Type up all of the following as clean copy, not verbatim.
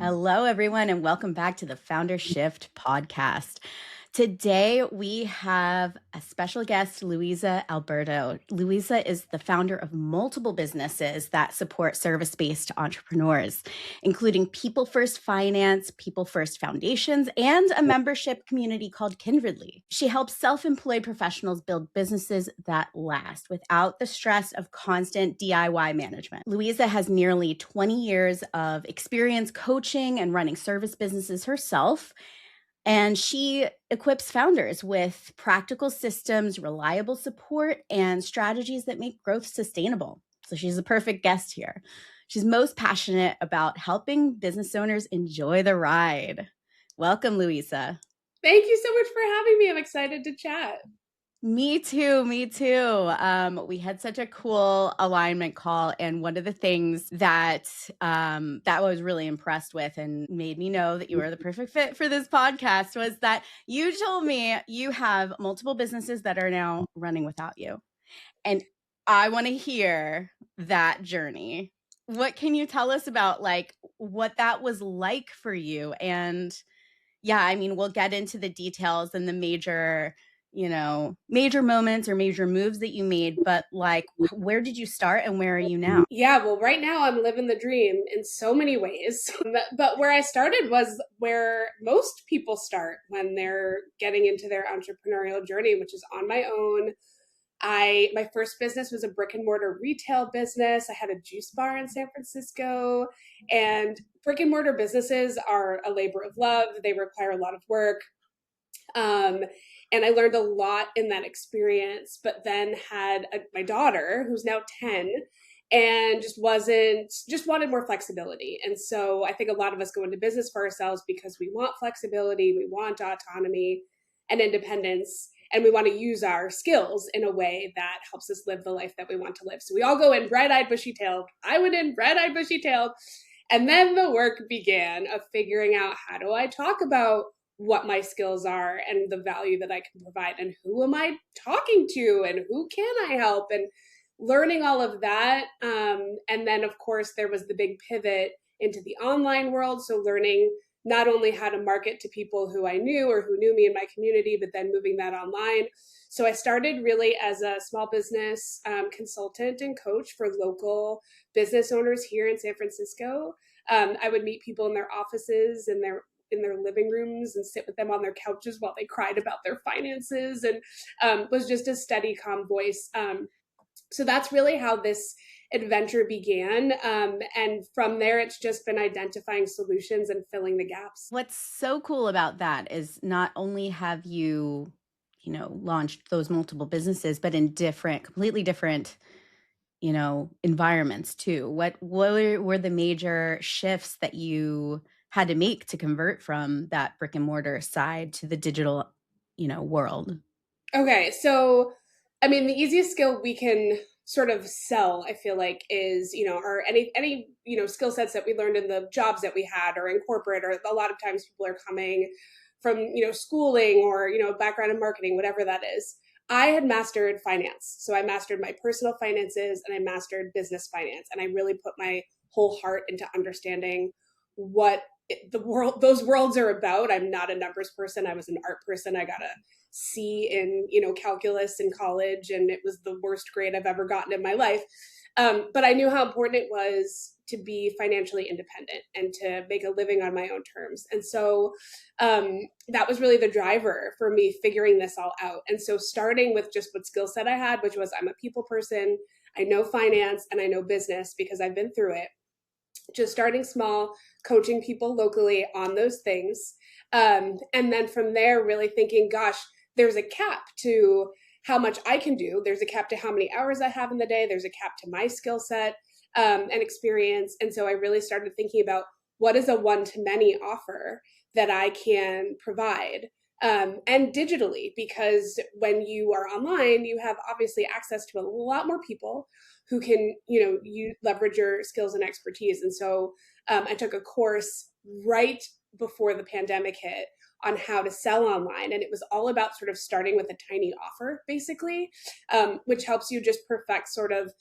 Hello, everyone, and welcome back to the Founder Shift podcast. Today, we have a special guest, Luisa Alberto. Luisa is the founder of multiple businesses that support service-based entrepreneurs, including People First Finance, People First Foundations, and a membership community called Kindredly. She helps self-employed professionals build businesses that last without the stress of constant DIY management. Luisa has nearly 20 years of experience coaching and running service businesses herself. And she equips founders with practical systems, reliable support, and strategies that make growth sustainable. So she's a perfect guest here. She's most passionate about helping business owners enjoy the ride. Welcome, Luisa. Thank you so much for having me. I'm excited to chat. Me too. Me too. We had such a cool alignment call, and one of the things that that I was really impressed with and made me know that you were the perfect fit for this podcast was that you told me you have multiple businesses that are now running without you, and I want to hear that journey. What can you tell us about like what that was like for you? And yeah, I mean, we'll get into the details and the major moments or major moves that you made, but like, where did you start and where are you now? Yeah, well, right now I'm living the dream in so many ways. But where I started was where most people start when they're getting into their entrepreneurial journey, which is on my own. My first business was a brick and mortar retail business. I had a juice bar in San Francisco, and brick and mortar businesses are a labor of love. They require a lot of work. Um, and I learned a lot in that experience, but then had my daughter, who's now 10, and just wanted more flexibility. And so I think a lot of us go into business for ourselves because we want flexibility, we want autonomy and independence, and we want to use our skills in a way that helps us live the life that we want to live. So we all go in bright-eyed, bushy-tailed. I went in bright-eyed, bushy-tailed. And then the work began of figuring out, how do I talk about what my skills are and the value that I can provide, and who am I talking to, and who can I help, and learning all of that. And then, of course, there was the big pivot into the online world. So learning not only how to market to people who I knew or who knew me in my community, but then moving that online. So I started really as a small business consultant and coach for local business owners here in San Francisco. I would meet people in their offices and in their living rooms and sit with them on their couches while they cried about their finances, and was just a steady, calm voice. So that's really how this adventure began. And from there, it's just been identifying solutions and filling the gaps. What's so cool about that is not only have you, launched those multiple businesses, but in completely different, environments too. What were the major shifts that you had to make to convert from that brick and mortar side to the digital, world? Okay, so I mean, the easiest skill we can sort of sell, I feel like, is or any skill sets that we learned in the jobs that we had or in corporate, or a lot of times people are coming from schooling or background in marketing, whatever that is. I had mastered finance, so I mastered my personal finances and I mastered business finance, and I really put my whole heart into understanding what those worlds are about. I'm not a numbers person. I was an art person. I got a C in calculus in college, and it was the worst grade I've ever gotten in my life. But I knew how important it was to be financially independent and to make a living on my own terms. And so that was really the driver for me figuring this all out. And so starting with just what skill set I had, which was I'm a people person, I know finance and I know business because I've been through it. Just starting small, coaching people locally on those things. And then from there, really thinking, gosh, there's a cap to how much I can do. There's a cap to how many hours I have in the day. There's a cap to my skill set and experience. And so I really started thinking about what is a one-to-many offer that I can provide. And digitally, because when you are online, you have obviously access to a lot more people who can, you leverage your skills and expertise. And so I took a course right before the pandemic hit on how to sell online. And it was all about sort of starting with a tiny offer, basically, which helps you just perfect sort of,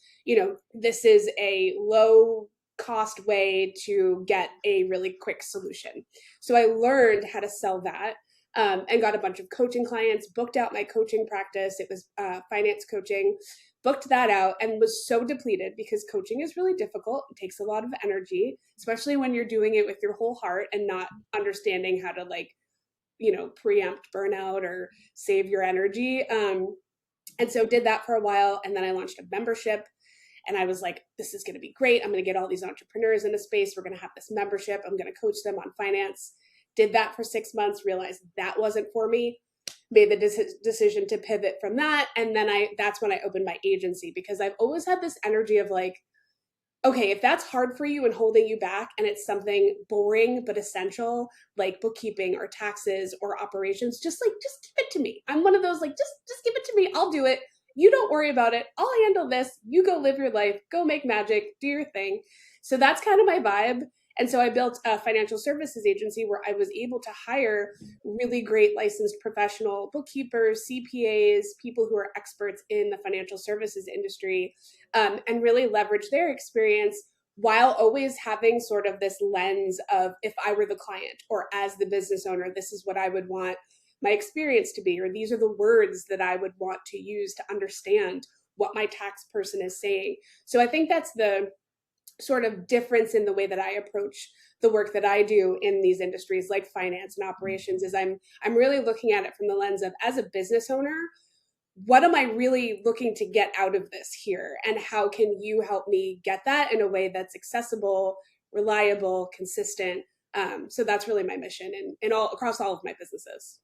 this is a low cost way to get a really quick solution. So I learned how to sell that, and got a bunch of coaching clients, booked out my coaching practice. It was finance coaching, booked that out, and was so depleted because coaching is really difficult. It takes a lot of energy, especially when you're doing it with your whole heart and not understanding how to like, preempt burnout or save your energy. And so did that for a while. And then I launched a membership, and I was like, this is going to be great. I'm going to get all these entrepreneurs in the space. We're going to have this membership. I'm going to coach them on finance. Did that for 6 months, realized that wasn't for me, made the decision to pivot from that. And then that's when I opened my agency, because I've always had this energy of like, okay, if that's hard for you and holding you back, and it's something boring but essential, like bookkeeping or taxes or operations, just give it to me. I'm one of those like, just give it to me. I'll do it. You don't worry about it. I'll handle this. You go live your life, go make magic, do your thing. So that's kind of my vibe. And so I built a financial services agency where I was able to hire really great licensed professional bookkeepers, CPAs, people who are experts in the financial services industry, and really leverage their experience, while always having sort of this lens of, if I were the client or as the business owner, this is what I would want my experience to be, or these are the words that I would want to use to understand what my tax person is saying. So I think that's the sort of difference in the way that I approach the work that I do in these industries like finance and operations, is I'm really looking at it from the lens of, as a business owner, what am I really looking to get out of this here? And how can you help me get that in a way that's accessible, reliable, consistent? So that's really my mission in all across all of my businesses.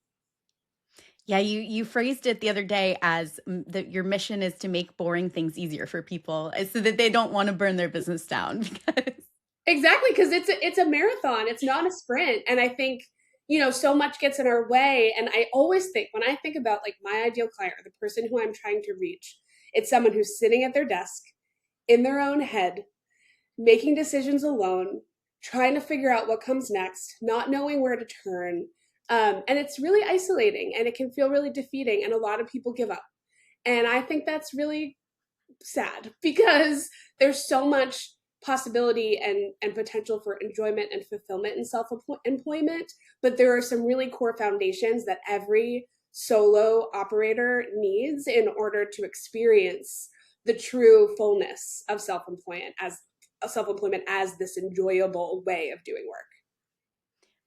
Yeah, you phrased it the other day as that your mission is to make boring things easier for people, so that they don't want to burn their business down. Because Exactly, because it's a marathon. It's not a sprint. And I think, so much gets in our way. And I always think, when I think about like my ideal client, or the person who I'm trying to reach, it's someone who's sitting at their desk in their own head, making decisions alone, trying to figure out what comes next, not knowing where to turn. And it's really isolating, and it can feel really defeating. And a lot of people give up. And I think that's really sad, because there's so much possibility and potential for enjoyment and fulfillment in self-employment, but there are some really core foundations that every solo operator needs in order to experience the true fullness of self-employment as this enjoyable way of doing work.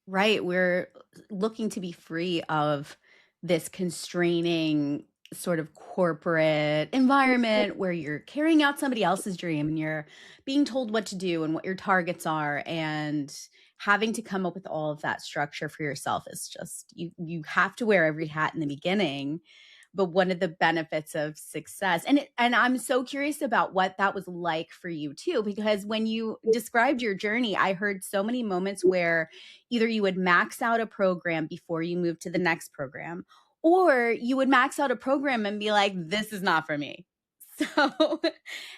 right, we're looking to be free of this constraining sort of corporate environment where you're carrying out somebody else's dream and you're being told what to do and what your targets are, and having to come up with all of that structure for yourself is just, you have to wear every hat in the beginning. But one of the benefits of success, and I'm so curious about what that was like for you too, because when you described your journey, I heard so many moments where either you would max out a program before you move to the next program, or you would max out a program and be like, this is not for me. So,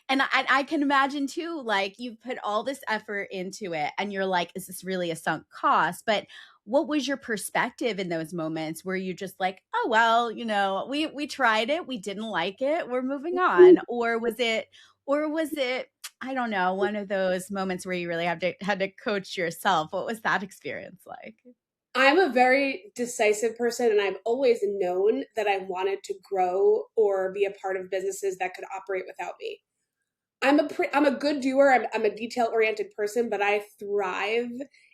and I can imagine too, like you've put all this effort into it and you're like, is this really a sunk cost? But what was your perspective in those moments? Were you just like, oh, well, we tried it, we didn't like it, we're moving on? Or was it, I don't know, one of those moments where you really had to coach yourself? What was that experience like? I'm a very decisive person, and I've always known that I wanted to grow or be a part of businesses that could operate without me. I'm a good doer. I'm a detail oriented person, but I thrive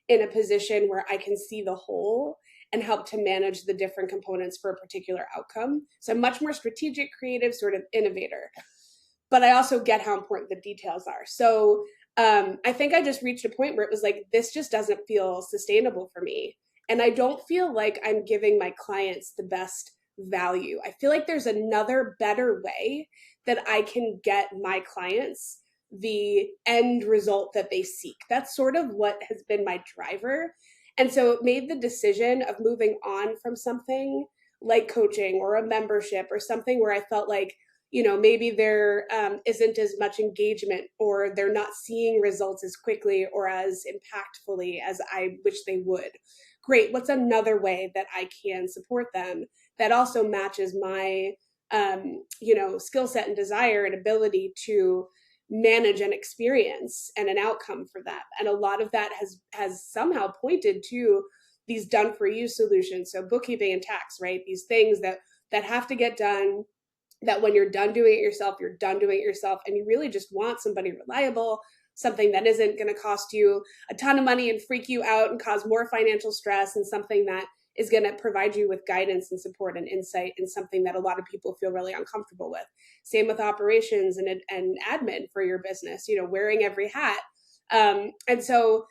in a position where I can see the whole and help to manage the different components for a particular outcome. So I'm much more strategic, creative, sort of innovator. But I also get how important the details are. So I think I just reached a point where it was like, this just doesn't feel sustainable for me. And I don't feel like I'm giving my clients the best value. I feel like there's another better way that I can get my clients the end result that they seek. That's sort of what has been my driver. And so it made the decision of moving on from something like coaching or a membership or something where I felt like, maybe there isn't as much engagement, or they're not seeing results as quickly or as impactfully as I wish they would. Great. What's another way that I can support them that also matches my skill set and desire and ability to manage an experience and an outcome for them. And a lot of that has somehow pointed to these done for you solutions. So bookkeeping and tax, right? These things that have to get done, that when you're done doing it yourself, you're done doing it yourself, and you really just want somebody reliable, something that isn't going to cost you a ton of money and freak you out and cause more financial stress, and something that is going to provide you with guidance and support and insight, and something that a lot of people feel really uncomfortable with. Same with operations and admin for your business, wearing every hat. And so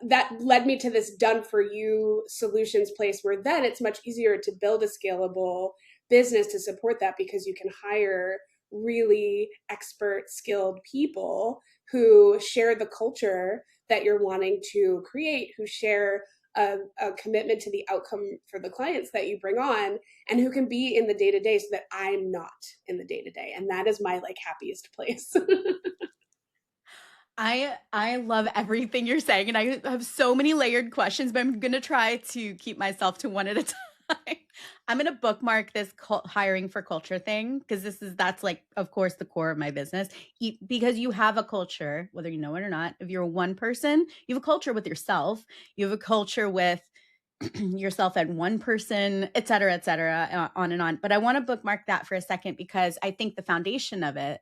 that led me to this done for you solutions place, where then it's much easier to build a scalable business to support that, because you can hire really expert, skilled people who share the culture that you're wanting to create, who share a commitment to the outcome for the clients that you bring on, and who can be in the day-to-day, so that I'm not in the day-to-day. And that is my happiest place. I love everything you're saying, and I have so many layered questions, but I'm going to try to keep myself to one at a time. I'm going to bookmark this hiring for culture thing, because that's of course, the core of my business. Because you have a culture, whether you know it or not. If you're one person, you have a culture with yourself. You have a culture with yourself and one person, et cetera, on and on. But I want to bookmark that for a second, because I think the foundation of it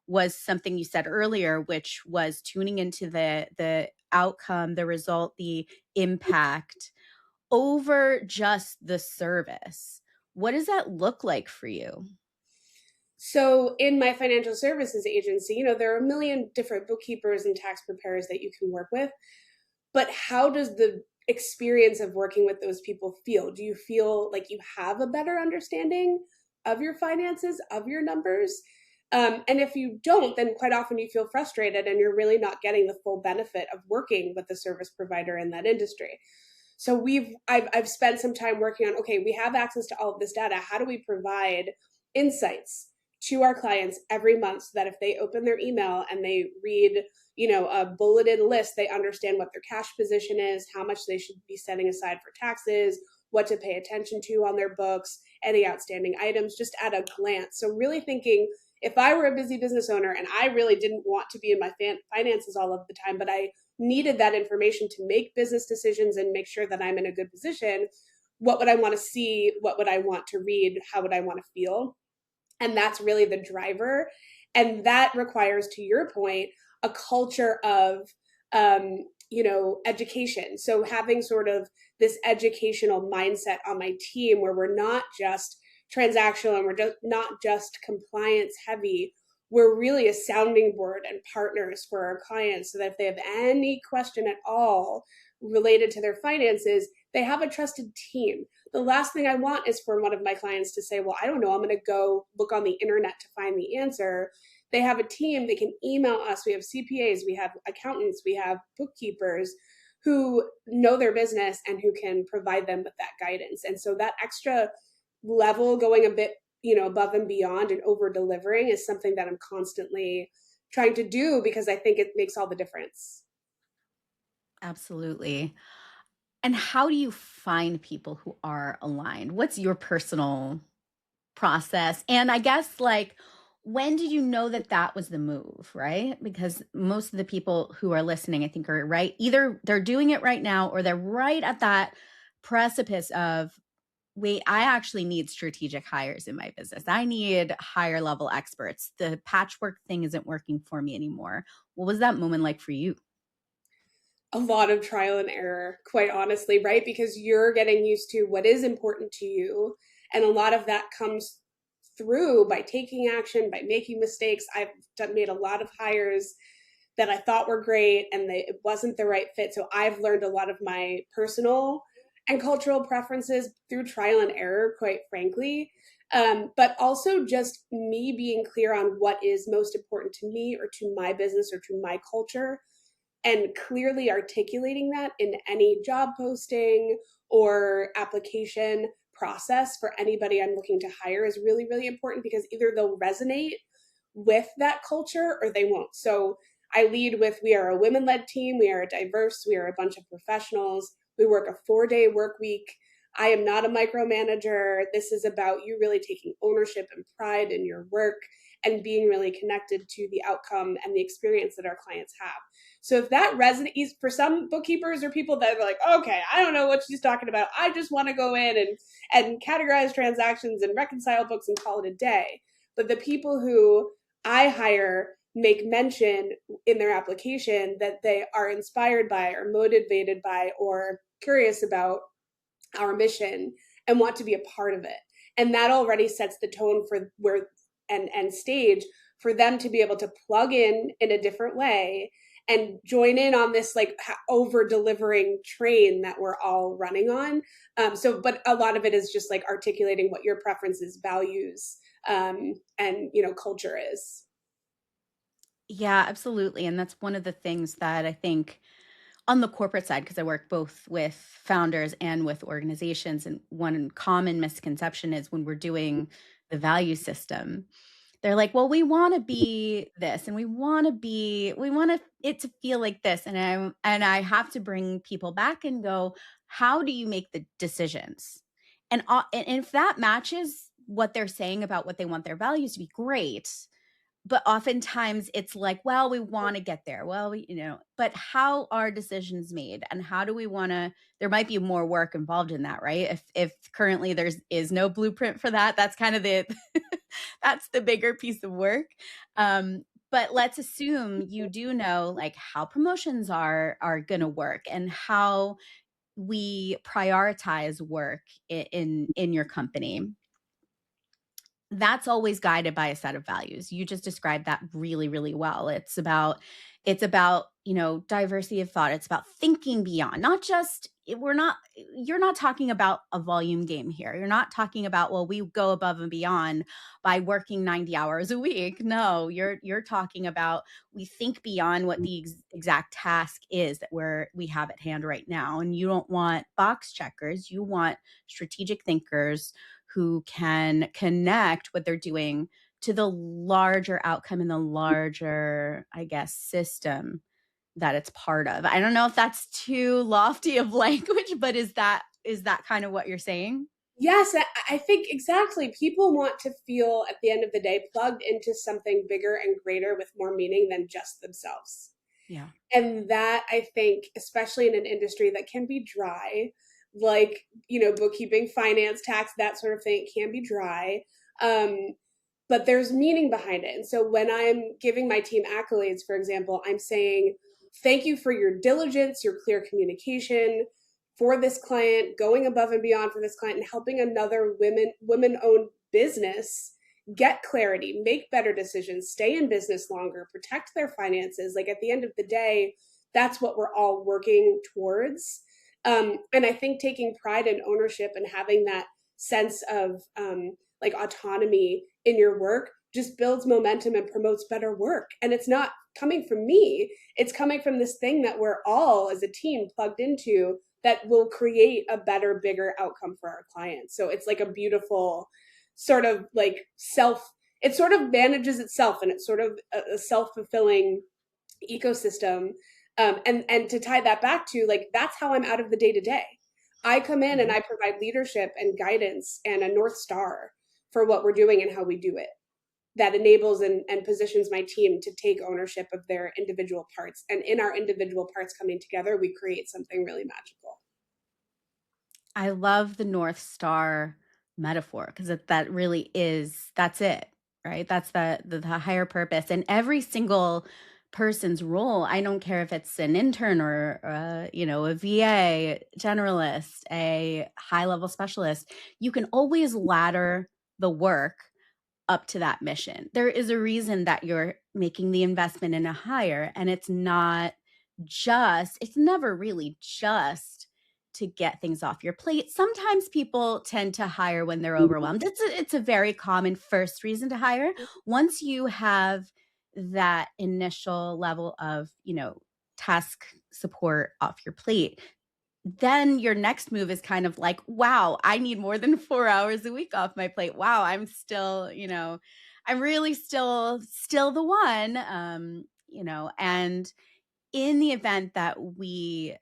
was something you said earlier, which was tuning into the outcome, the result, the impact over just the service. What does that look like for you? So in my financial services agency, there are a million different bookkeepers and tax preparers that you can work with. But how does the experience of working with those people feel? Do you feel like you have a better understanding of your finances, of your numbers? And if you don't, then quite often you feel frustrated, and you're really not getting the full benefit of working with a service provider in that industry. So I've spent some time working on, okay, we have access to all of this data. How do we provide insights to our clients every month, so that if they open their email and they read, a bulleted list, they understand what their cash position is, how much they should be setting aside for taxes, what to pay attention to on their books, any outstanding items, just at a glance. So really thinking, if I were a busy business owner and I really didn't want to be in my finances all of the time, but I needed that information to make business decisions and make sure that I'm in a good position, what would I want to see? What would I want to read? How would I want to feel? And that's really the driver. And that requires, to your point, a culture of, education. So having sort of this educational mindset on my team, where we're not just transactional and we're not just compliance heavy. We're really a sounding board and partners for our clients, so that if they have any question at all related to their finances, they have a trusted team. The last thing I want is for one of my clients to say, well, I don't know, I'm going to go look on the internet to find the answer. They have a team. They can email us. We have CPAs, we have accountants, we have bookkeepers who know their business and who can provide them with that guidance. And so that extra level, going a bit, above and beyond and over delivering, is something that I'm constantly trying to do, because I think it makes all the difference. Absolutely. And how do you find people who are aligned? What's your personal process? And I guess, when did you know that that was the move, right? Because most of the people who are listening, I think, are right. Either they're doing it right now, or they're right at that precipice of, wait, I actually need strategic hires in my business. I need higher level experts. The patchwork thing isn't working for me anymore. What was that moment like for you? A lot of trial and error, quite honestly, right? Because you're getting used to what is important to you. And a lot of that comes through by taking action, by making mistakes. Made a lot of hires that I thought were great, and it wasn't the right fit. So I've learned a lot of my personal and cultural preferences through trial and error, quite frankly. But also just me being clear on what is most important to me, or to my business, or to my culture, and clearly articulating that in any job posting or application process for anybody I'm looking to hire is really, really important, because either they'll resonate with that culture or they won't. So I lead with, we are a women-led team, we are diverse, we are a bunch of professionals, we work a 4-day work week. I am not a micromanager. This is about you really taking ownership and pride in your work and being really connected to the outcome and the experience that our clients have. So if that resonates for some bookkeepers or people that are like, okay, I don't know what she's talking about, I just want to go in and categorize transactions and reconcile books and call it a day. But the people who I hire make mention in their application that they are inspired by or motivated by or curious about our mission and want to be a part of it. And that already sets the tone for where and stage for them to be able to plug in a different way and join in on this like over delivering train that we're all running on. But a lot of it is just like articulating what your preferences, values, and culture is. Yeah, absolutely. And that's one of the things that I think on the corporate side, because I work both with founders and with organizations. And one common misconception is when we're doing the value system, they're like, well, we want to be this and we want it to feel like this. And I have to bring people back and go, how do you make the decisions? And if that matches what they're saying about what they want their values to be, great. But oftentimes it's like, well, we want to get there. Well, but how are decisions made and how do we want to, there might be more work involved in that, right? If currently there's is no blueprint for that, that's kind of the that's the bigger piece of work. But let's assume you do know like how promotions are going to work and how we prioritize work in your company. That's always guided by a set of values. You just described that really, really well. It's about, diversity of thought. It's about thinking beyond, not just you're not talking about a volume game here. You're not talking about, well, we go above and beyond by working 90 hours a week. No, you're talking about we think beyond what the exact task is that we have at hand right now. And you don't want box checkers. You want strategic thinkers who can connect what they're doing to the larger outcome and the larger, I guess, system that it's part of. I don't know if that's too lofty of language, but is that kind of what you're saying? Yes, I think exactly. People want to feel at the end of the day plugged into something bigger and greater with more meaning than just themselves. Yeah. And that I think, especially in an industry that can be dry, like, bookkeeping, finance, tax, that sort of thing, can be dry. Um, but there's meaning behind it. And so when I'm giving my team accolades, for example, I'm saying, thank you for your diligence, your clear communication for this client, going above and beyond for this client and helping another women-owned business get clarity, make better decisions, stay in business longer, protect their finances. Like at the end of the day, that's what we're all working towards. And I think taking pride and ownership and having that sense of like autonomy in your work just builds momentum and promotes better work. And it's not coming from me, it's coming from this thing that we're all as a team plugged into that will create a better, bigger outcome for our clients. So it's like a beautiful sort of like it sort of manages itself and it's sort of a self-fulfilling ecosystem. And to tie that back to like, that's how I'm out of the day to day. I come in and Mhm. I provide leadership and guidance and a North Star for what we're doing and how we do it that enables and positions my team to take ownership of their individual parts. And in our individual parts coming together, we create something really magical. I love the North Star metaphor because that really is that's it, right? That's the higher purpose. And every single person's role, I don't care if it's an intern or a VA, generalist, a high-level specialist, you can always ladder the work up to that mission. There is a reason that you're making the investment in a hire, and it's never really just to get things off your plate. Sometimes people tend to hire when they're overwhelmed. It's a very common first reason to hire. Once you have that initial level of, task support off your plate, then your next move is kind of like, wow, I need more than 4 hours a week off my plate. Wow, I'm really still the one. And in the event that we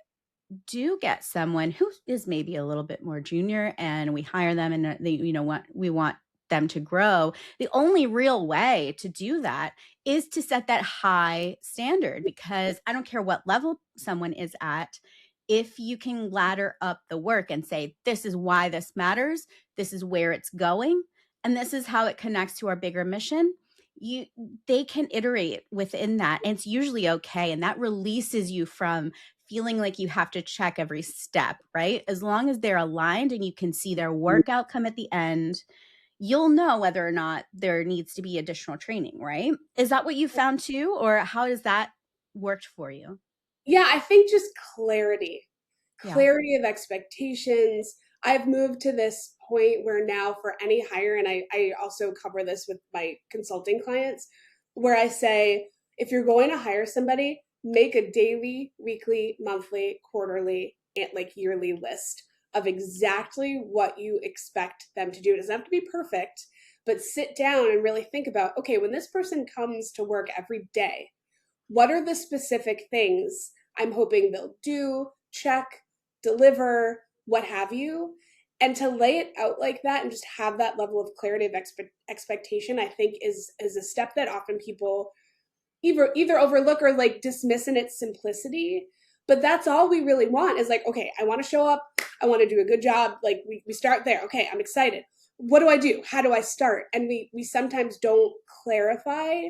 do get someone who is maybe a little bit more junior and we hire them and they, what we want them to grow. The only real way to do that is to set that high standard, because I don't care what level someone is at. If you can ladder up the work and say, this is why this matters, this is where it's going, and this is how it connects to our bigger mission, you they can iterate within that, and it's usually okay, and that releases you from feeling like you have to check every step, right? As long as they're aligned and you can see their work outcome at the end, you'll know whether or not there needs to be additional training, right? Is that what you found too, or how does that worked for you? Yeah, I think just clarity, Yeah. clarity of expectations. I've moved to this point where now for any hire, and I also cover this with my consulting clients, where I say, if you're going to hire somebody, make a daily, weekly, monthly, quarterly, and like yearly list of exactly what you expect them to do. It doesn't have to be perfect, but sit down and really think about, okay, when this person comes to work every day, what are the specific things I'm hoping they'll do, check, deliver, what have you? And to lay it out like that and just have that level of clarity of expectation, I think is a step that often people either overlook or like dismiss in its simplicity. But that's all we really want is like, okay, I want to show up, I want to do a good job. Like we start there. Okay, I'm excited. What do I do? How do I start? And we sometimes don't clarify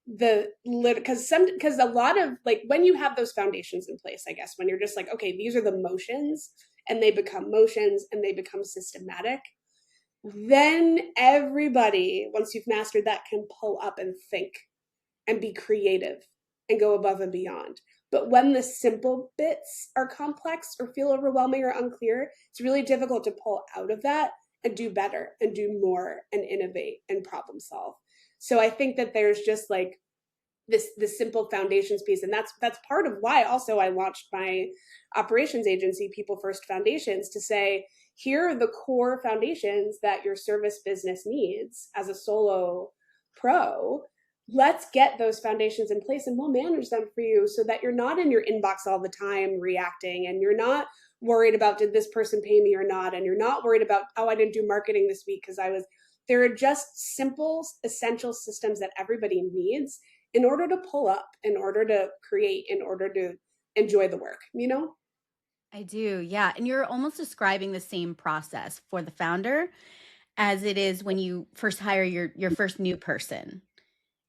the because a lot of like when you have those foundations in place, I guess when you're just like, okay, these are the motions, and they become motions and they become systematic, then everybody, once you've mastered that, can pull up and think and be creative and go above and beyond. But when the simple bits are complex or feel overwhelming or unclear, it's really difficult to pull out of that and do better and do more and innovate and problem solve. So I think that there's just like this simple foundations piece, and that's part of why also I launched my operations agency, People First Foundations, to say, here are the core foundations that your service business needs as a solo pro. Let's get those foundations in place and we'll manage them for you so that you're not in your inbox all the time reacting, and you're not worried about, did this person pay me or not, and you're not worried about, oh, I didn't do marketing this week because I was. There are just simple essential systems that everybody needs in order to pull up, in order to create, in order to enjoy the work, you know? I do. Yeah. And you're almost describing the same process for the founder as it is when you first hire your first new person.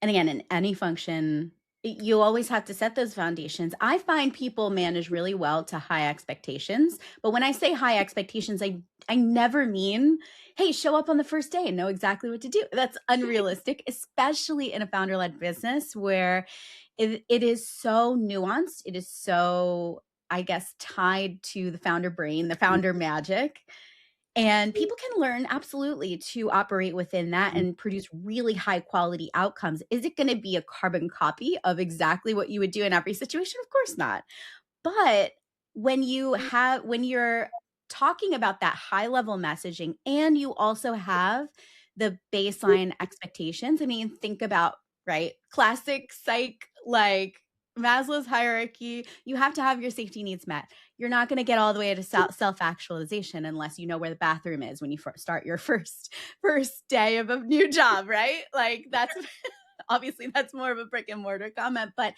And again, in any function, you always have to set those foundations. I find people manage really well to high expectations. But when I say high expectations, I never mean, hey, show up on the first day and know exactly what to do. That's unrealistic, especially in a founder-led business where it is so nuanced. It is so, I guess, tied to the founder brain, the founder magic. And people can learn absolutely to operate within that and produce really high quality outcomes. Is it going to be a carbon copy of exactly what you would do in every situation? Of course not. But when you're talking about that high level messaging and you also have the baseline expectations, I mean, think about, right? Classic psych, like Maslow's hierarchy, you have to have your safety needs met. You're not going to get all the way to self actualization unless you know where the bathroom is when you start your first day of a new job, right? Like that's obviously that's more of a brick and mortar comment, but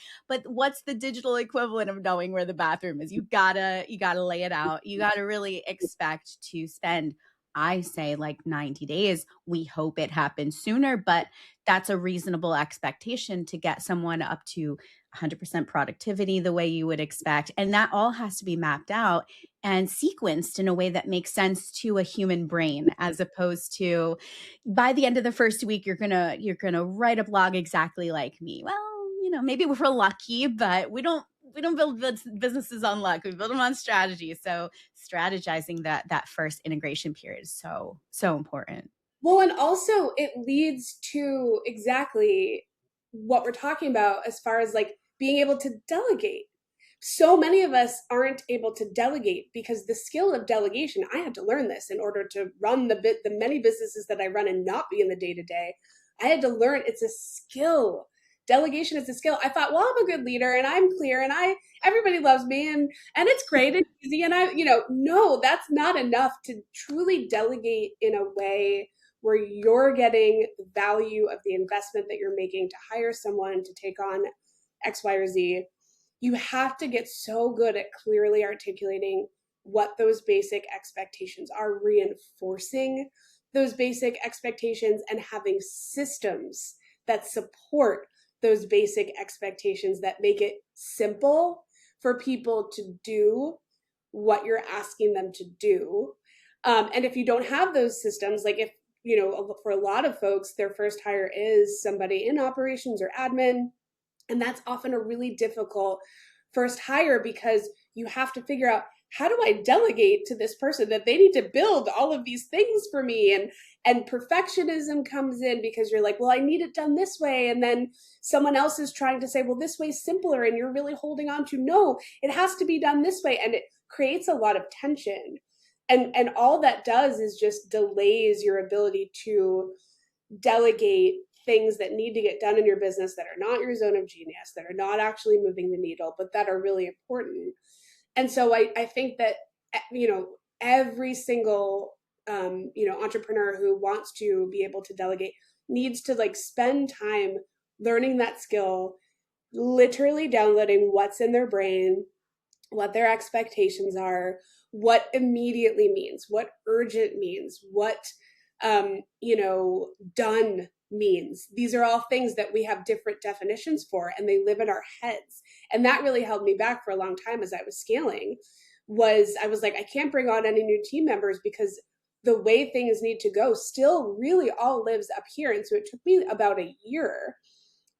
what's the digital equivalent of knowing where the bathroom is? You gotta lay it out. You gotta really expect to spend, I say, like 90 days. We hope it happens sooner, but that's a reasonable expectation to get someone up to 100% productivity the way you would expect. And that all has to be mapped out and sequenced in a way that makes sense to a human brain, as opposed to by the end of the first week you're gonna write a blog exactly like me. Well, maybe we're lucky, but we don't build businesses on luck. We build them on strategy. So strategizing that first integration period is so important. Well, and also it leads to exactly what we're talking about as far as like being able to delegate. So many of us aren't able to delegate because the skill of delegation, I had to learn this in order to run the many businesses that I run and not be in the day to day. I had to learn it's a skill. Delegation is a skill. I thought, well, I'm a good leader and I'm clear and everybody loves me and it's great and easy and no, that's not enough to truly delegate in a way where you're getting the value of the investment that you're making to hire someone to take on X, Y, or Z. You have to get so good at clearly articulating what those basic expectations are, reinforcing those basic expectations, and having systems that support those basic expectations that make it simple for people to do what you're asking them to do. And if you don't have those systems, like if, for a lot of folks, their first hire is somebody in operations or admin, and that's often a really difficult first hire because you have to figure out, how do I delegate to this person that they need to build all of these things for me? And perfectionism comes in because you're like, well, I need it done this way. And then someone else is trying to say, well, this way's simpler. And you're really holding on to, no, it has to be done this way. And it creates a lot of tension. And all that does is just delays your ability to delegate things that need to get done in your business that are not your zone of genius, that are not actually moving the needle, but that are really important. And so I think that, every single, entrepreneur who wants to be able to delegate needs to like spend time learning that skill, literally downloading what's in their brain, what their expectations are, what immediately means, what urgent means, what, done means. These are all things that we have different definitions for, and they live in our heads. And that really held me back for a long time as I was scaling. I was like, I can't bring on any new team members because the way things need to go still really all lives up here. And so it took me about a year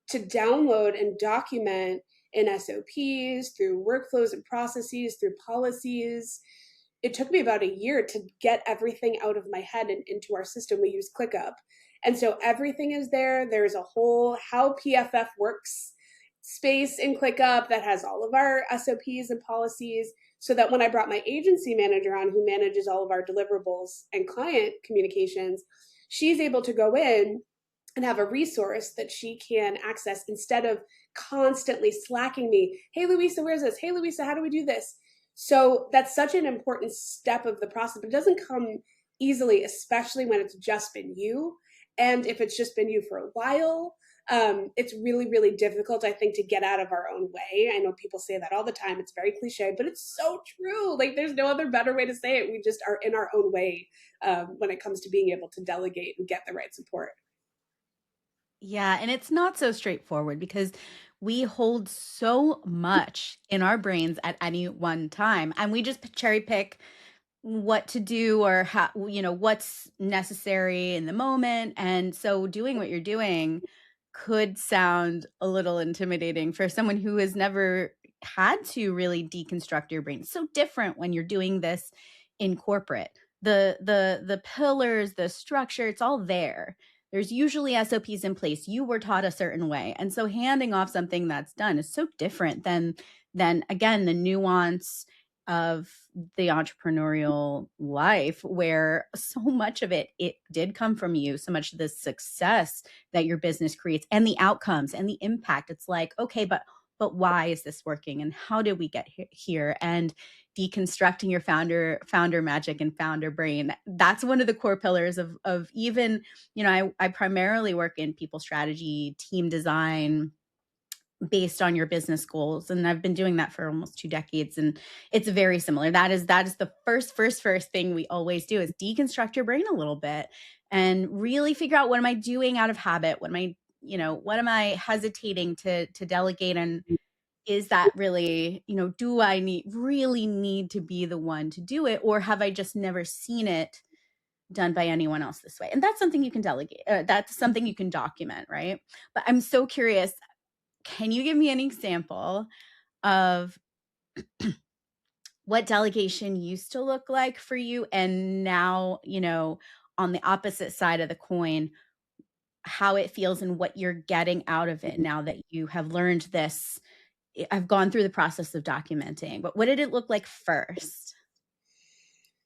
to download and document in SOPs, through workflows and processes, through policies. It took me about a year to get everything out of my head and into our system. We use ClickUp. And so everything is there. There's a whole how PFF works space in ClickUp that has all of our SOPs and policies, so that when I brought my agency manager on, who manages all of our deliverables and client communications, she's able to go in and have a resource that she can access instead of constantly slacking me. Hey, Luisa, where's this? Hey, Luisa, how do we do this? So that's such an important step of the process, but it doesn't come easily, especially when it's just been you. And if it's just been you for a while, it's really, really difficult, I think, to get out of our own way. I know people say that all the time. It's very cliche, but it's so true. Like, there's no other better way to say it. We just are in our own way when it comes to being able to delegate and get the right support. Yeah, and it's not so straightforward because we hold so much in our brains at any one time, and we just cherry pick what to do or how, what's necessary in the moment. And so doing what you're doing could sound a little intimidating for someone who has never had to really deconstruct your brain. It's so different when you're doing this in corporate. The pillars, the structure, it's all there. There's usually SOPs in place. You were taught a certain way. And so handing off something that's done is so different than again the nuance of the entrepreneurial life, where so much of it did come from you, so much of the success that your business creates and the outcomes and the impact. It's like, okay, but why is this working and how did we get here? And deconstructing your founder magic and founder brain, that's one of the core pillars of even, I primarily work in people strategy, team design, based on your business goals. And I've been doing that for almost 2 decades. And it's very similar. That is the first thing we always do is deconstruct your brain a little bit and really figure out, what am I doing out of habit? What am I hesitating to delegate? And is that really, do I really need to be the one to do it? Or have I just never seen it done by anyone else this way? And that's something you can delegate. That's something you can document, right? But I'm so curious, can you give me an example of what delegation used to look like for you, and now, on the opposite side of the coin, how it feels and what you're getting out of it now that you have learned this? I've gone through the process of documenting, but what did it look like first?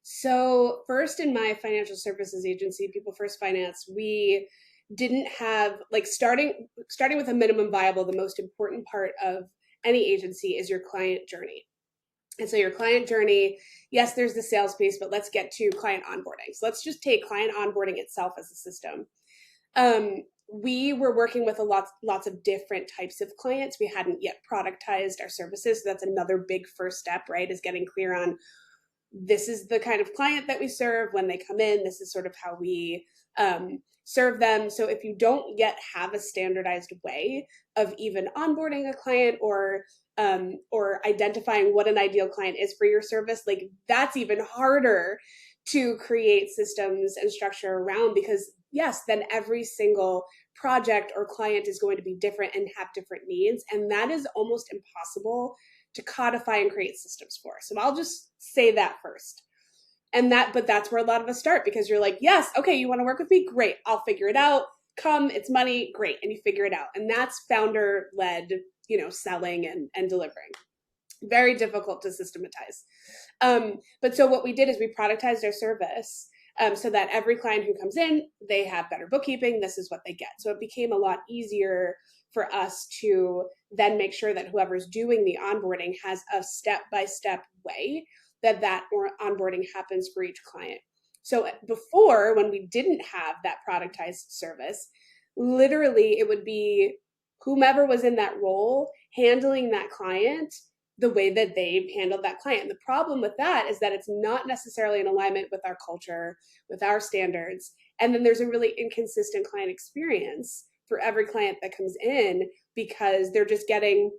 So first, in my financial services agency, People First Finance, we didn't have, like, starting with a minimum viable, the most important part of any agency is your client journey. And so your client journey, yes, there's the sales piece, but let's get to client onboarding. So let's just take client onboarding itself as a system. We were working with lots of different types of clients. We hadn't yet productized our services. So that's another big first step, right? Is getting clear on this is the kind of client that we serve when they come in. This is sort of how we serve them. So if you don't yet have a standardized way of even onboarding a client or identifying what an ideal client is for your service, like that's even harder to create systems and structure around, because yes, then every single project or client is going to be different and have different needs. And that is almost impossible to codify and create systems for. So I'll just say that first. But that's where a lot of us start, because you're like, yes, okay, you want to work with me? Great. I'll figure it out. Come, it's money. Great. And you figure it out. And that's founder led, selling and delivering. Very difficult to systematize. But so what we did is we productized our service so that every client who comes in, they have better bookkeeping. This is what they get. So it became a lot easier for us to then make sure that whoever's doing the onboarding has a step-by-step way that onboarding happens for each client. So before, when we didn't have that productized service, literally it would be whomever was in that role handling that client the way that they've handled that client. And the problem with that is that it's not necessarily in alignment with our culture, with our standards. And then there's a really inconsistent client experience for every client that comes in, because they're just getting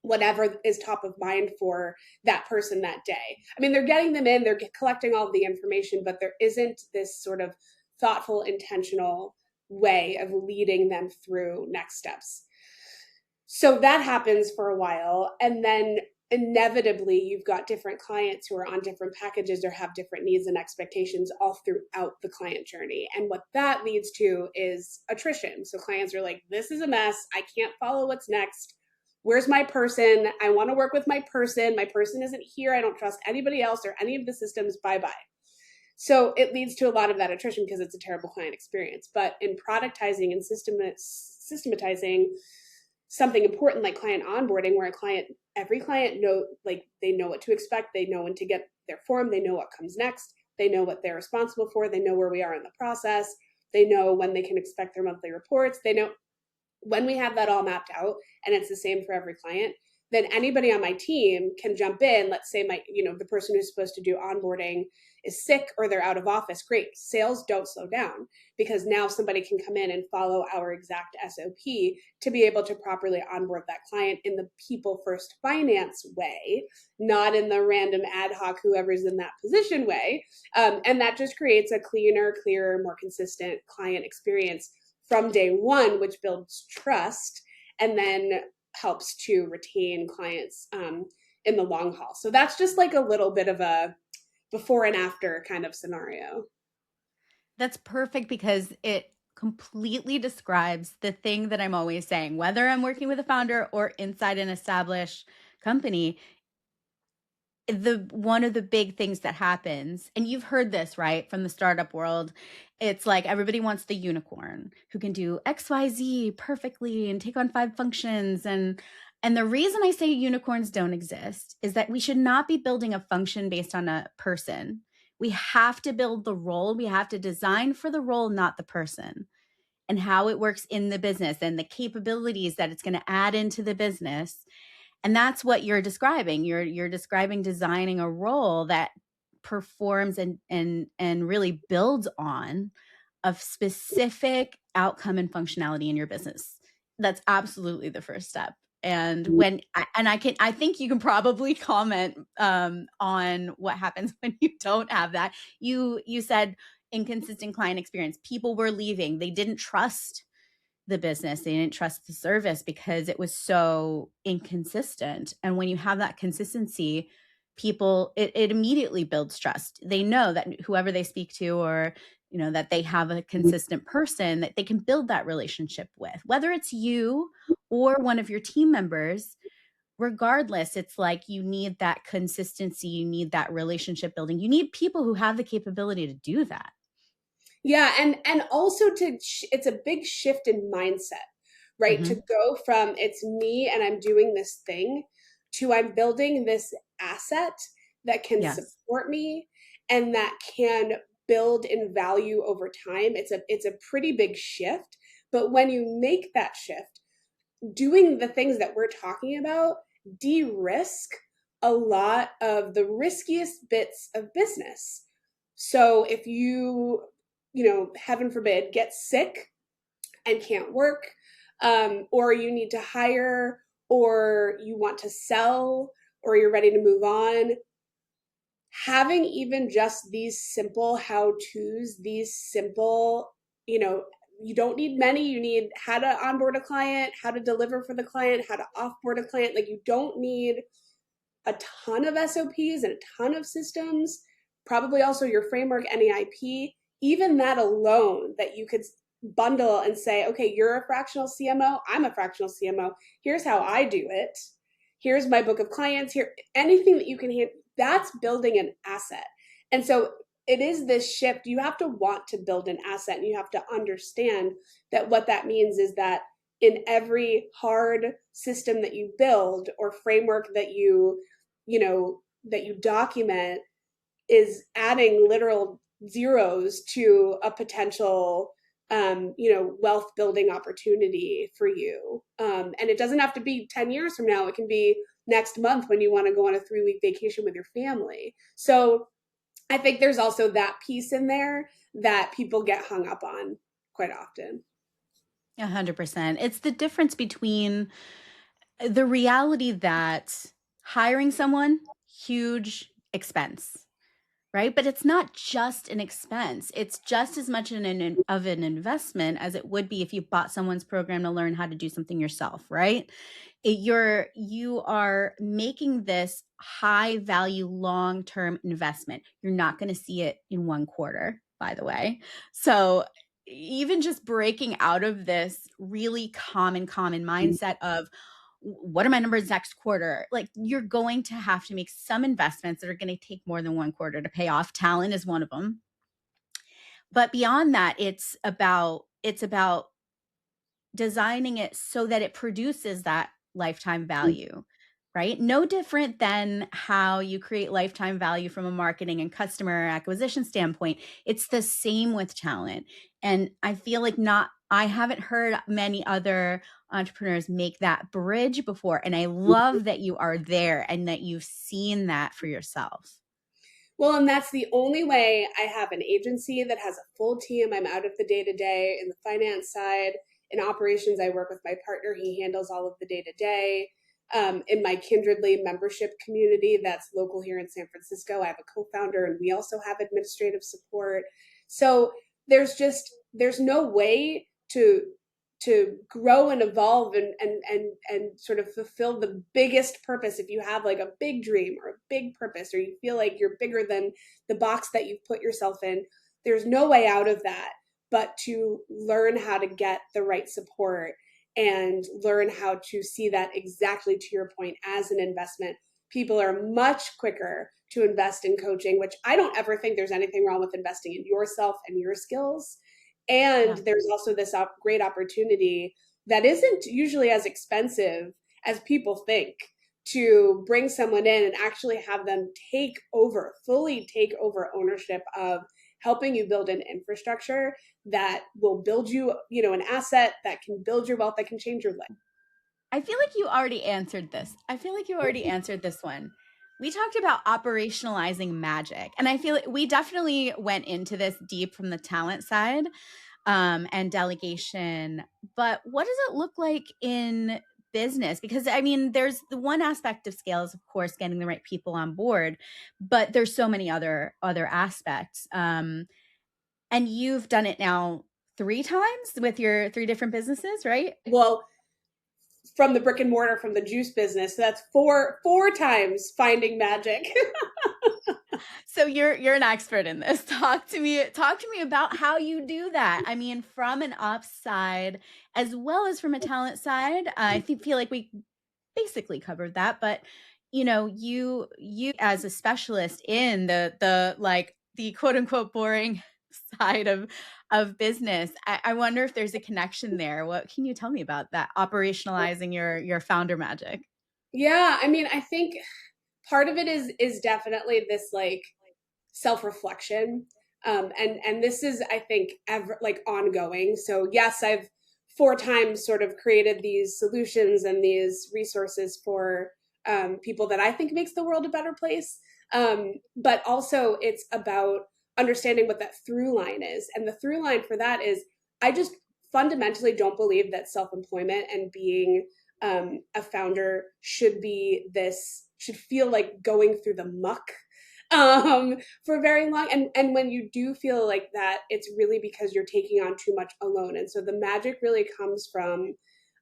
whatever is top of mind for that person that day. I mean, they're getting them in, they're collecting all of the information, but there isn't this sort of thoughtful, intentional way of leading them through next steps. So that happens for a while. And then inevitably, you've got different clients who are on different packages or have different needs and expectations all throughout the client journey. And what that leads to is attrition. So clients are like, this is a mess. I can't follow what's next. Where's my person? I want to work with my person. My person isn't here. I don't trust anybody else or any of the systems. Bye-bye. So it leads to a lot of that attrition because it's a terrible client experience. But in productizing and systematizing something important like client onboarding, where every client they know what to expect, they know when to get their form, they know what comes next, they know what they're responsible for, they know where we are in the process, they know when they can expect their monthly reports, they know when we have that all mapped out, and it's the same for every client, then anybody on my team can jump in. Let's say the person who's supposed to do onboarding is sick or they're out of office. Great. Sales don't slow down, because now somebody can come in and follow our exact SOP to be able to properly onboard that client in the people first finance way, not in the random ad hoc whoever's in that position way. And that just creates a clearer, more consistent client experience from day one, which builds trust and then helps to retain clients in the long haul. So that's just like a little bit of a before and after kind of scenario. That's perfect, because it completely describes the thing that I'm always saying, whether I'm working with a founder or inside an established company. One of the big things that happens, and you've heard this, right, from the startup world, it's like everybody wants the unicorn who can do XYZ perfectly and take on 5 functions. And the reason I say unicorns don't exist is that we should not be building a function based on a person. We have to build the role. We have to design for the role, not the person, and how it works in the business and the capabilities that it's going to add into the business. And that's what you're describing. You're describing designing a role that performs and really builds on a specific outcome and functionality in your business. That's absolutely the first step. And I think you can probably comment on what happens when you don't have that. You said inconsistent client experience. People were leaving. They didn't trust the business. They didn't trust the service because it was so inconsistent. And when you have that consistency, it immediately builds trust. They know that whoever they speak to, or that they have a consistent person that they can build that relationship with, whether it's you or one of your team members. Regardless, it's like you need that consistency, you need that relationship building, you need people who have the capability to do that. Yeah, and also it's a big shift in mindset, right? Mm-hmm. To go from it's me and I'm doing this thing to I'm building this asset that can Yes. support me and that can build in value over time. It's a pretty big shift, but when you make that shift, doing the things that we're talking about de-risk a lot of the riskiest bits of business. So if heaven forbid, get sick and can't work, or you need to hire, or you want to sell, or you're ready to move on, having even just these simple how to's, these simple, you don't need many. You need how to onboard a client, how to deliver for the client, how to offboard a client. Like, you don't need a ton of SOPs and a ton of systems, probably also your framework, NEIP, even that alone that you could bundle and say, okay, you're a fractional CMO, I'm a fractional CMO. Here's how I do it. Here's my book of clients. Here, anything that you can handle, that's building an asset. And so it is this shift. You have to want to build an asset, and you have to understand that what that means is that in every hard system that you build or framework that that you document is adding literal zeros to a potential wealth building opportunity for you. And it doesn't have to be 10 years from now. It can be next month when you want to go on a 3-week vacation with your family. So I think there's also that piece in there that people get hung up on quite often. 100%. It's the difference between the reality that hiring someone, huge expense, right? But it's not just an expense. It's just as much of an investment as it would be if you bought someone's program to learn how to do something yourself, right? You are making this high value, long-term investment. You're not going to see it in one quarter, by the way. So even just breaking out of this really common mindset of what are my numbers next quarter? Like, you're going to have to make some investments that are going to take more than one quarter to pay off. Talent is one of them. But beyond that, it's about designing it so that it produces that lifetime value, right? No different than how you create lifetime value from a marketing and customer acquisition standpoint. It's the same with talent. And I feel like I haven't heard many other entrepreneurs make that bridge before. And I love that you are there and that you've seen that for yourself. Well, and that's the only way. I have an agency that has a full team. I'm out of the day to day in the finance side. In operations, I work with my partner. He handles all of the day to day. In my Kindredly membership community that's local here in San Francisco, I have a co-founder, and we also have administrative support. So there's no way to grow and evolve and sort of fulfill the biggest purpose. If you have like a big dream or a big purpose, or you feel like you're bigger than the box that you've put yourself in, there's no way out of that but to learn how to get the right support and learn how to see that, exactly to your point, as an investment. People are much quicker to invest in coaching, which I don't ever think there's anything wrong with investing in yourself and your skills. And Yeah. there's also this great opportunity that isn't usually as expensive as people think, to bring someone in and actually have them fully take over ownership of helping you build an infrastructure that will build you, an asset that can build your wealth, that can change your life. I feel like you already answered this. I feel like you already answered this one. We talked about operationalizing magic, and I feel like we definitely went into this deep from the talent side, and delegation. But what does it look like in business? Because I mean, there's the one aspect of scale is, of course, getting the right people on board, but there's so many other aspects. And you've done it now 3 times with your 3 different businesses, right? Well, from the brick and mortar, from the juice business, so that's four times finding magic. So you're an expert in this. Talk to me about how you do that. I mean, from an ops side as well as from a talent side. Feel like we basically covered that, but you as a specialist in the like the quote unquote boring side of business. I wonder if there's a connection there. What can you tell me about that, operationalizing your founder magic? Yeah, I mean, I think part of it is definitely this like self-reflection. And this is, I think, like ongoing. So yes, I've 4 times sort of created these solutions and these resources for people that I think makes the world a better place. But also it's about understanding what that through line is. And the through line for that is I just fundamentally don't believe that self-employment and being a founder should feel like going through the muck for very long. And when you do feel like that, it's really because you're taking on too much alone. And so the magic really comes from,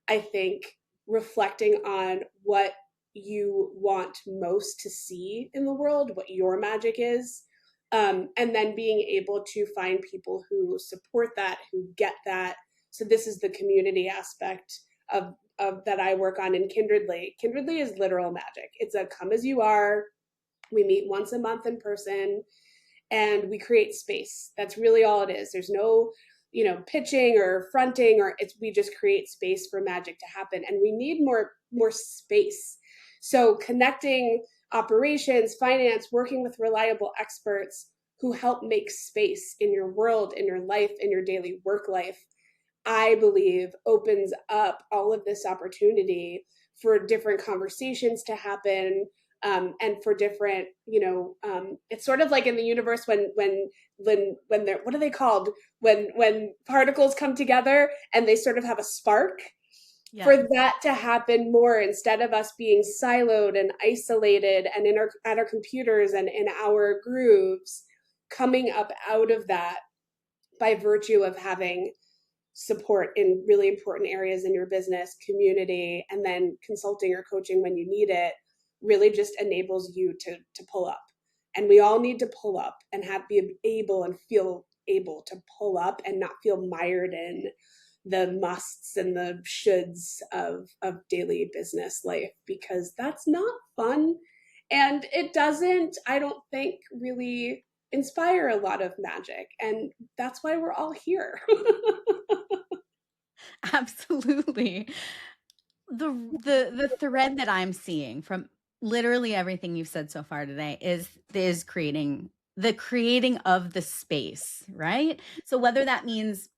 I think, reflecting on what you want most to see in the world, what your magic is, and then being able to find people who support that, who get that. So this is the community aspect of that I work on in Kindredly. Kindredly is literal magic. It's a come as you are. We meet once a month in person and we create space. That's really all it is. There's no, pitching or fronting, or we just create space for magic to happen. And we need more space. So connecting operations, finance, working with reliable experts who help make space in your world, in your life, in your daily work life, I believe opens up all of this opportunity for different conversations to happen, and for different, it's sort of like in the universe when they're, what are they called, when particles come together and they sort of have a spark. Yeah. For that to happen more, instead of us being siloed and isolated and at our computers and in our grooves, coming up out of that by virtue of having support in really important areas in your business, community, and then consulting or coaching when you need it, really just enables you to pull up. And we all need to pull up and be able and feel able to pull up and not feel mired in the musts and the shoulds of daily business life, because that's not fun. And it doesn't, I don't think, really inspire a lot of magic. And that's why we're all here. Absolutely. The thread that I'm seeing from literally everything you've said so far today is creating of the space, right? So whether that means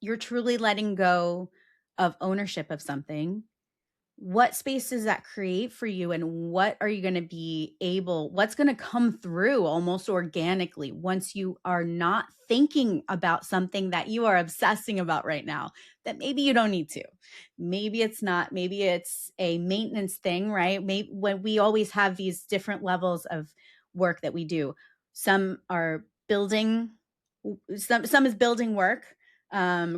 you're truly letting go of ownership of something, what space does that create for you, and what are you going to what's going to come through almost organically once you are not thinking about something that you are obsessing about right now that maybe you don't need to. Maybe it's a maintenance thing, right? Maybe when we always have these different levels of work that we do. Some are building, some is building work,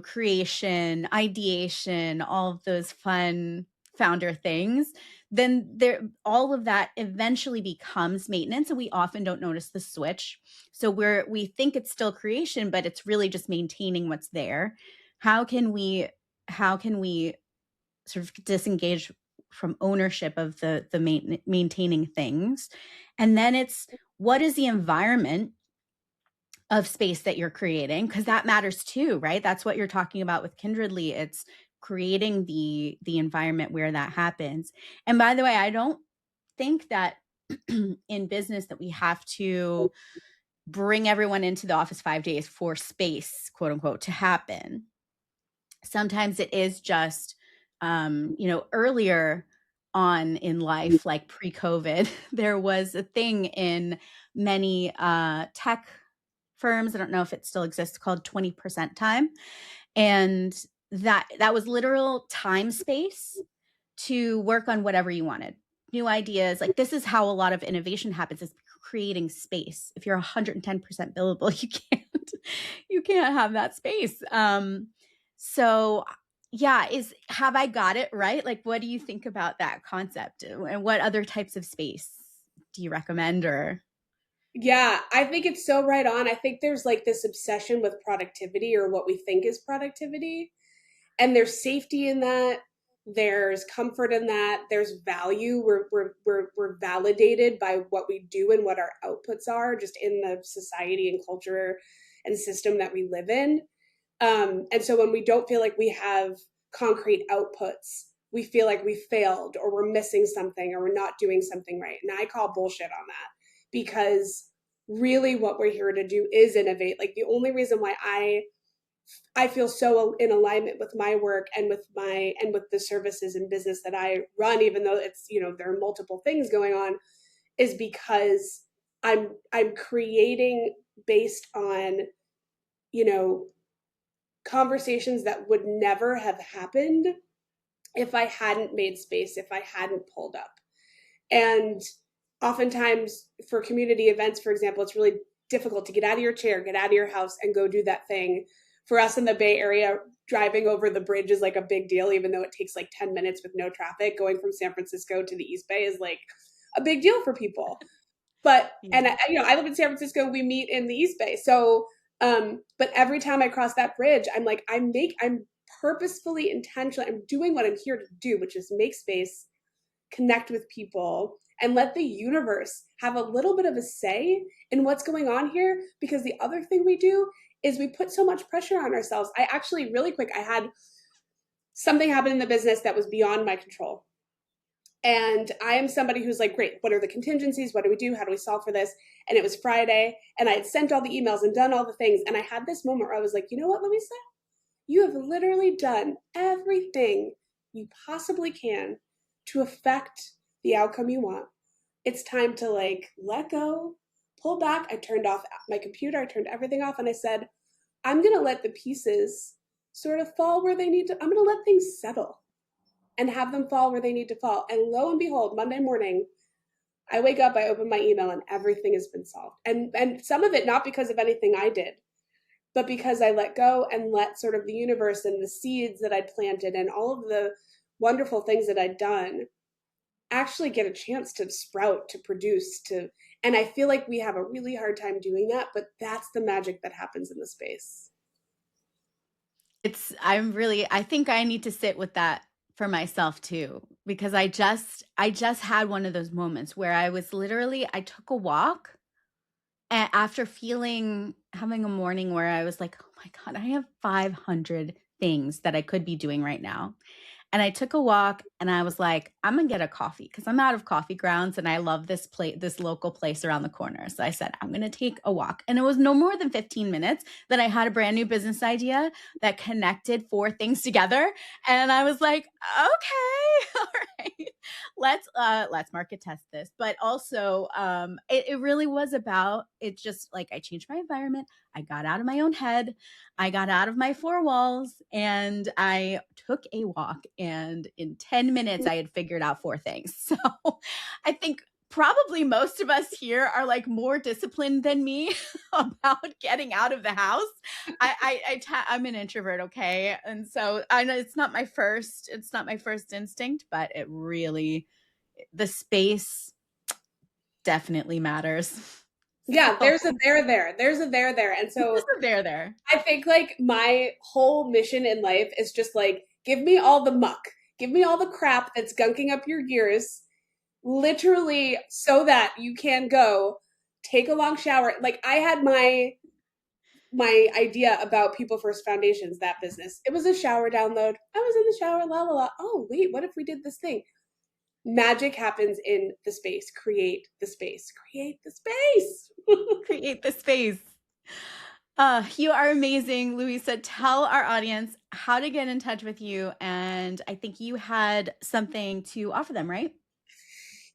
creation, ideation, all of those fun founder things. Then all of that eventually becomes maintenance, and we often don't notice the switch. So we think it's still creation, but it's really just maintaining what's there. How can we sort of disengage from ownership of the maintaining things? And then it's, what is the environment of space that you're creating? Because that matters too, right? That's what you're talking about with Kindredly. It's creating the environment where that happens. And by the way, I don't think that in business that we have to bring everyone into the office 5 days for space, quote unquote, to happen. Sometimes it is just, earlier on in life, like pre-COVID, there was a thing in many tech firms, I don't know if it still exists, called 20% time. And that was literal time space to work on whatever you wanted. New ideas. Like, this is how a lot of innovation happens, is creating space. If you're 110% billable, you can't have that space. So yeah, have I got it right? Like, what do you think about that concept? And what other types of space do you recommend? Or Yeah, I think it's so right on. I think there's like this obsession with productivity, or what we think is productivity. And there's safety in that. There's comfort in that. There's value. We're validated by what we do and what our outputs are, just in the society and culture and system that we live in. And so when we don't feel like we have concrete outputs we feel like we failed or we're missing something or we're not doing something right. And I call bullshit on that, because really what we're here to do is innovate. Like, the only reason why I feel so in alignment with my work and with the services and business that I run, even though it's, there are multiple things going on, is because I'm creating based on, you know, conversations that would never have happened if I hadn't made space, if I hadn't pulled up. And oftentimes for community events, for example, it's really difficult to get out of your chair, get out of your house, and go do that thing. For us in the Bay Area, driving over the bridge is like a big deal, even though it takes like 10 minutes with no traffic. Going from San Francisco to the East Bay is like a big deal for people. But, and I live in San Francisco, we meet in the East Bay. So, but every time I cross that bridge, I'm like, I'm purposefully intentional. I'm doing what I'm here to do, which is make space, connect with people, and let the universe have a little bit of a say in what's going on here. Because the other thing we do is we put so much pressure on ourselves. I actually, really quick, I had something happen in the business that was beyond my control. And I am somebody who's like, great, what are the contingencies? What do we do? How do we solve for this? And it was Friday, and I had sent all the emails and done all the things. And I had this moment where I was like, you know what, Luisa? You have literally done everything you possibly can to affect the outcome you want. It's time to like let go, pull back. I turned off my computer. I turned everything off. And I said, I'm going to let the pieces sort of fall where they need to. I'm going to let things settle and have them fall where they need to fall. And lo and behold, Monday morning, I wake up, I open my email, and everything has been solved. And some of it not because of anything I did, but because I let go and let sort of the universe and the seeds that I'd planted and all of the wonderful things that I'd done actually get a chance to sprout, to produce, and I feel like we have a really hard time doing that, but that's the magic that happens in the space. I think I need to sit with that for myself too, because I just had one of those moments where I took a walk, and after having a morning where I was like, oh my God, I have 500 things that I could be doing right now. And I took a walk, and I was like, I'm gonna get a coffee because I'm out of coffee grounds, and I love this local place around the corner. So I said, I'm gonna take a walk. And it was no more than 15 minutes that I had a brand new business idea that connected 4 things together. And I was like, okay, all right, let's market test this. But also, it really was about, it's just like I changed my environment. I got out of my own head. I got out of my 4 walls, and I took a walk, and in 10 minutes I had figured out 4 things. So I think probably most of us here are like more disciplined than me about getting out of the house. I'm an introvert, okay? And so I know it's not my first instinct, but the space definitely matters. Yeah, there's a there there. There's a there there. And so there. I think like my whole mission in life is just like, give me all the muck, give me all the crap that's gunking up your gears, literally, so that you can go take a long shower. Like, I had my idea about People First Foundations, that business. It was a shower download. I was in the shower, la la la. Oh, wait, what if we did this thing? Magic happens in the space. Create the space. Create the space. Create the space. You are amazing, Luisa. Tell our audience how to get in touch with you. And I think you had something to offer them, right?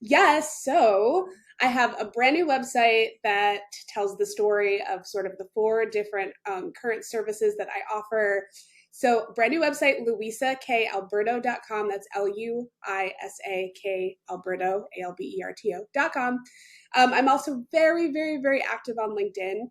Yes. So I have a brand new website that tells the story of sort of the 4 different current services that I offer. So brand new website, luisakalberto.com. That's LuisaK Alberto, ALBERTO.com. I'm also very, very, very active on LinkedIn.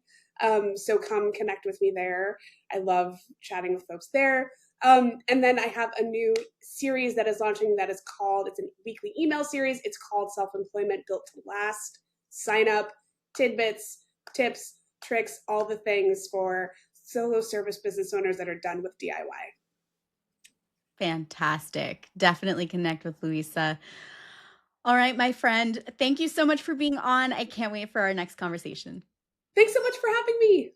So come connect with me there. I love chatting with folks there. And then I have a new series that is launching that is called, it's a weekly email series. It's called Self-Employment Built to Last. Sign up, tidbits, tips, tricks, all the things for solo service business owners that are done with DIY. Fantastic. Definitely connect with Luisa. All right, my friend. Thank you so much for being on. I can't wait for our next conversation. Thanks so much for having me.